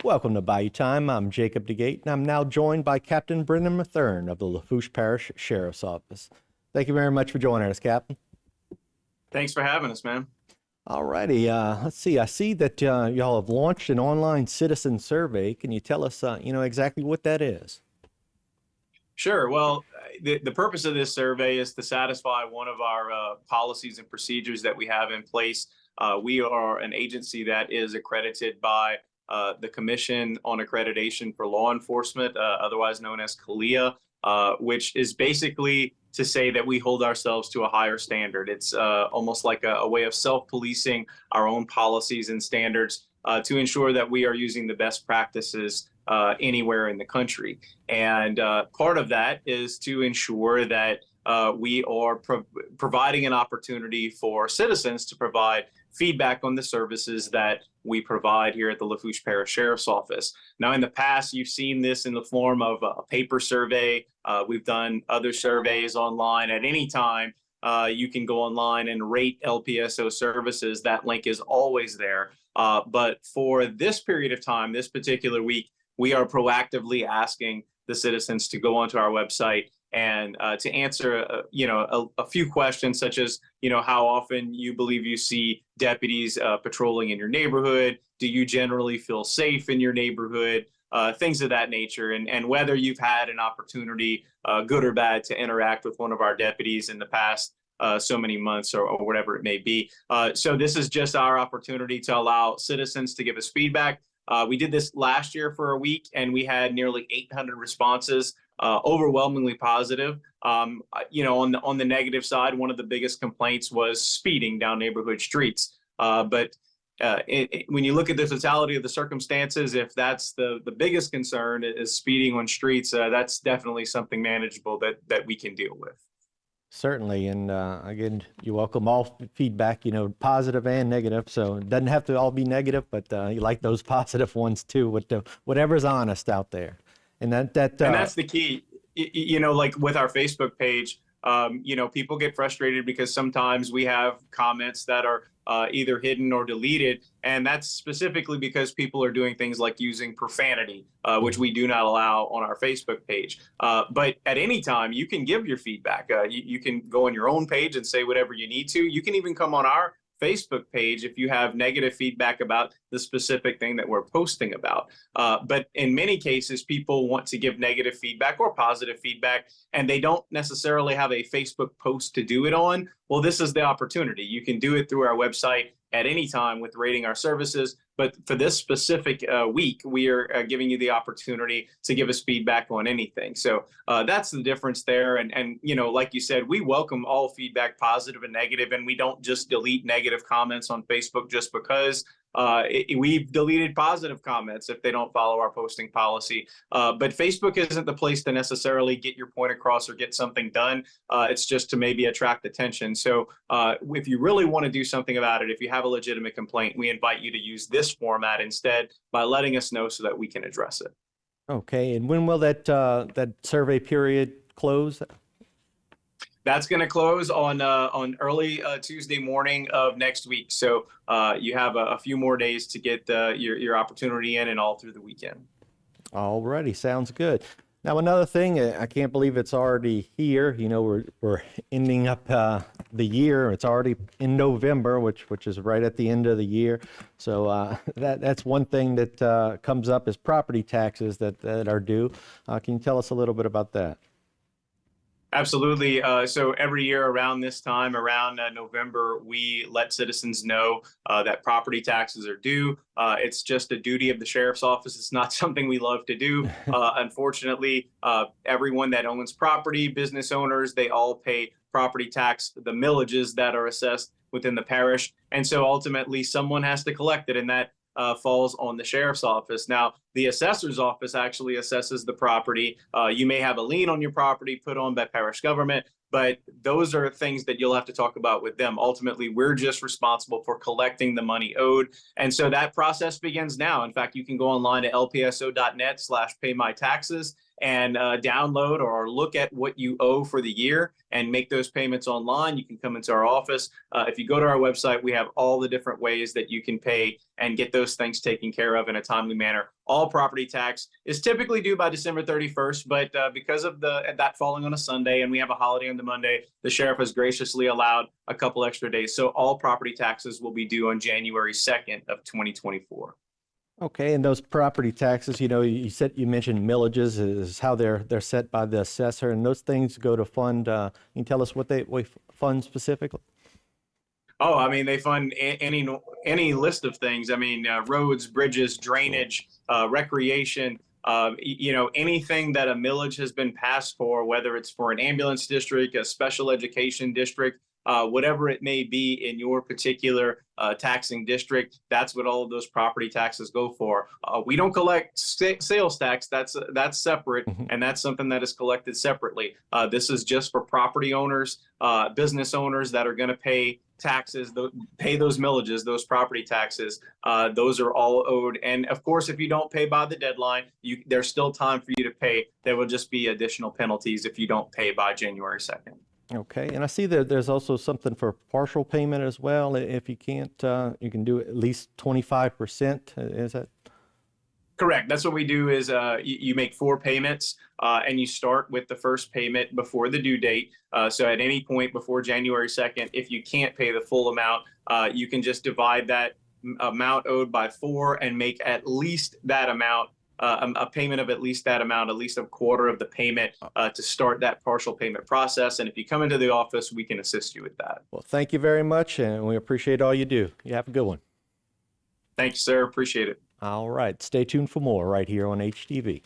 Welcome to Bayou Time. I'm Jacob DeGate, and I'm now joined by Captain Brendan Mathern of the Lafourche Parish Sheriff's Office. Thank you very much for joining us, Captain. Thanks for having us, man. All righty. Let's see. I see that y'all have launched an online citizen survey. Can you tell us, exactly what that is? Sure. Well, the purpose of this survey is to satisfy one of our policies and procedures that we have in place. We are an agency that is accredited by the Commission on Accreditation for Law Enforcement, otherwise known as CALEA, which is basically to say that we hold ourselves to a higher standard. It's almost like a way of self-policing our own policies and standards to ensure that we are using the best practices anywhere in the country. And part of that is to ensure that we are providing an opportunity for citizens to provide feedback on the services that we provide here at the Lafourche Parish Sheriff's Office. Now, in the past, you've seen this in the form of a paper survey. We've done other surveys online. At any time, you can go online and rate LPSO services. That link is always there. But for this period of time, this particular week, we are proactively asking the citizens to go onto our website and to answer, a few questions such as, how often you believe you see deputies patrolling in your neighborhood? Do you generally feel safe in your neighborhood? Things of that nature, and whether you've had an opportunity, good or bad, to interact with one of our deputies in the past so many months or whatever it may be. So this is just our opportunity to allow citizens to give us feedback. We did this last year for a week, and we had nearly 800 responses, overwhelmingly positive. On the negative side, one of the biggest complaints was speeding down neighborhood streets. But when you look at the totality of the circumstances, if that's the biggest concern is speeding on streets, that's definitely something manageable that we can deal with. Certainly, and again, you welcome all feedback, positive and negative. So it doesn't have to all be negative, but you like those positive ones too, with whatever's honest out there. And that's the key. Like with our Facebook page, people get frustrated because sometimes we have comments that are either hidden or deleted. And that's specifically because people are doing things like using profanity, which we do not allow on our Facebook page. But at any time, you can give your feedback. You can go on your own page and say whatever you need to. You can even come on our Facebook page if you have negative feedback about the specific thing that we're posting about. But in many cases, people want to give negative feedback or positive feedback, and they don't necessarily have a Facebook post to do it on. Well, this is the opportunity. You can do it through our website at any time with rating our services. But for this specific week, we are giving you the opportunity to give us feedback on anything. So that's the difference there. And like you said, we welcome all feedback, positive and negative, and we don't just delete negative comments on Facebook just because. We've deleted positive comments if they don't follow our posting policy. But Facebook isn't the place to necessarily get your point across or get something done. It's just to maybe attract attention. So if you really want to do something about it, if you have a legitimate complaint, we invite you to use this format instead by letting us know so that we can address it. Okay. And when will that survey period close? That's going to close on early Tuesday morning of next week. So you have a few more days to get your opportunity in, and all through the weekend. Alrighty, sounds good. Now, another thing, I can't believe it's already here. We're ending up the year. It's already in November, which is right at the end of the year. So that's one thing that comes up is property taxes that are due. Can you tell us a little bit about that? Absolutely. So every year around this time, around November, we let citizens know that property taxes are due. It's just a duty of the sheriff's office. It's not something we love to do. Unfortunately, everyone that owns property, business owners, they all pay property tax, the millages that are assessed within the parish. And so ultimately, someone has to collect it, and that falls on the sheriff's office. Now, the assessor's office actually assesses the property. You may have a lien on your property put on by parish government, but those are things that you'll have to talk about with them. Ultimately, we're just responsible for collecting the money owed. And so that process begins now. In fact, you can go online to lpso.net/paymytaxes, and download or look at what you owe for the year and make those payments online. You can come into our office. If you go to our website, we have all the different ways that you can pay and get those things taken care of in a timely manner. All property tax is typically due by December 31st, but because of that falling on a Sunday and we have a holiday on the Monday, the sheriff has graciously allowed a couple extra days. So all property taxes will be due on January 2nd of 2024. Okay, and those property taxes, you know, you mentioned millages is how they're set by the assessor, and those things go to fund. Can you tell us what they fund specifically? Oh, I mean, they fund any list of things. I mean, roads, bridges, drainage, recreation. Anything that a millage has been passed for, whether it's for an ambulance district, a special education district, whatever it may be in your particular taxing district, that's what all of those property taxes go for. We don't collect sales tax. That's separate, and that's something that is collected separately. This is just for property owners, business owners that are going to pay taxes, pay those millages, those property taxes. Those are all owed. And of course, if you don't pay by the deadline, there's still time for you to pay. There will just be additional penalties if you don't pay by January 2nd. Okay, and I see that there's also something for partial payment as well. If you can't, you can do at least 25%. Is that? Correct. That's what we do is you make 4 payments and you start with the first payment before the due date. So at any point before January 2nd, if you can't pay the full amount, you can just divide that amount owed by 4 and make at least that amount, a payment of at least that amount, at least a quarter of the payment to start that partial payment process. And if you come into the office, we can assist you with that. Well, thank you very much, and we appreciate all you do. You have a good one. Thank you, sir. Appreciate it. All right. Stay tuned for more right here on HTV.